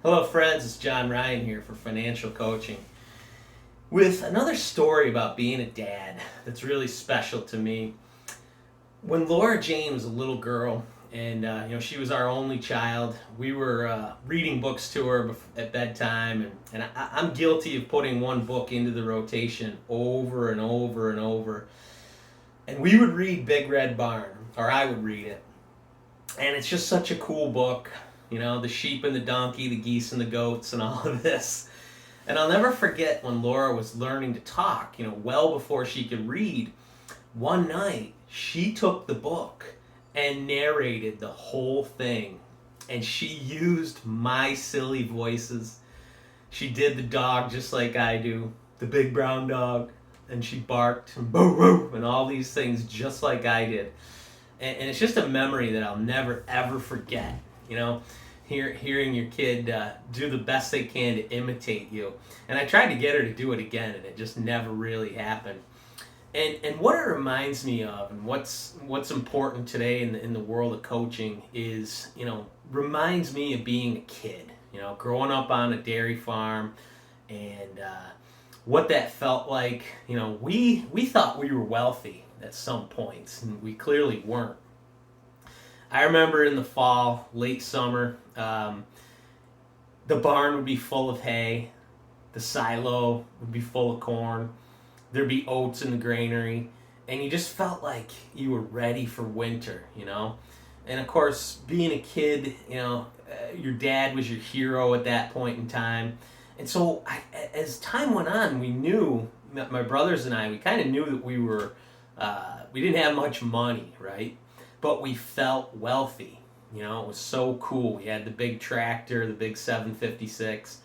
Hello, friends. It's John Ryan here for Financial Coaching with another story about being a dad that's really special to me. When Laura Jane was a little girl, and she was our only child, we were reading books to her at bedtime, and I'm guilty of putting one book into the rotation over and over and over. And we would read Big Red Barn, or I would read it, and it's just such a cool book. The sheep and the donkey, the geese and the goats, and all of this. And I'll never forget when Laura was learning to talk, well before she could read. One night, she took the book and narrated the whole thing. And she used my silly voices. She did the dog just like I do, the big brown dog. And she barked and boo boo and all these things just like I did. And it's just a memory that I'll never ever forget. Hearing your kid do the best they can to imitate you. And I tried to get her to do it again, and it just never really happened. And what it reminds me of, and what's important today in the world of coaching is, reminds me of being a kid. Growing up on a dairy farm, and what that felt like. We thought we were wealthy at some points, and we clearly weren't. I remember in the fall, late summer, the barn would be full of hay, the silo would be full of corn, there'd be oats in the granary, and you just felt like you were ready for winter, And of course, being a kid, your dad was your hero at that point in time. And so as time went on, we knew, my brothers and I, we kind of knew that we didn't have much money, right? But we felt wealthy. It was so cool. We had the big tractor, the big 756.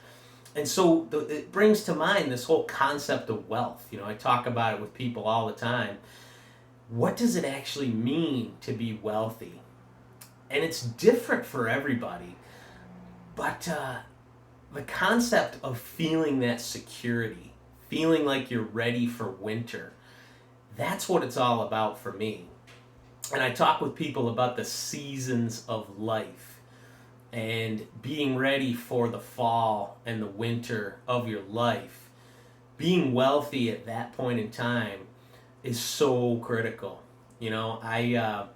And so it brings to mind this whole concept of wealth. I talk about it with people all the time. What does it actually mean to be wealthy? And it's different for everybody. But the concept of feeling that security, feeling like you're ready for winter, that's what it's all about for me. And I talk with people about the seasons of life and being ready for the fall and the winter of your life. Being wealthy at that point in time is so critical. I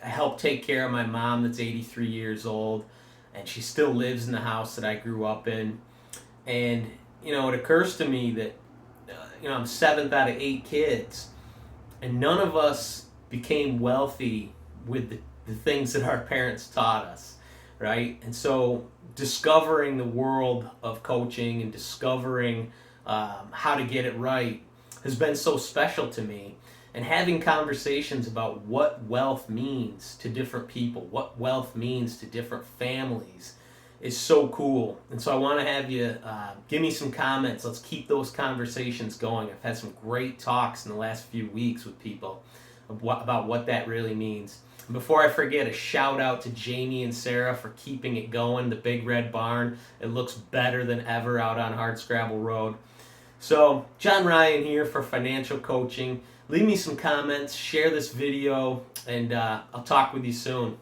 help take care of my mom that's 83 years old, and she still lives in the house that I grew up in. And, it occurs to me that, I'm 7th out of 8 kids, and none of us became wealthy with the things that our parents taught us, right? And so discovering the world of coaching and discovering how to get it right has been so special to me. And having conversations about what wealth means to different people, what wealth means to different families, is so cool. And so I want to have you give me some comments. Let's keep those conversations going. I've had some great talks in the last few weeks with people about what that really means. And before I forget, a shout out to Jamie and Sarah for keeping it going. The Big Red Barn, it looks better than ever out on Hardscrabble Road. So John Ryan here for Financial Coaching. Leave me some comments, share this video, and I'll talk with you soon.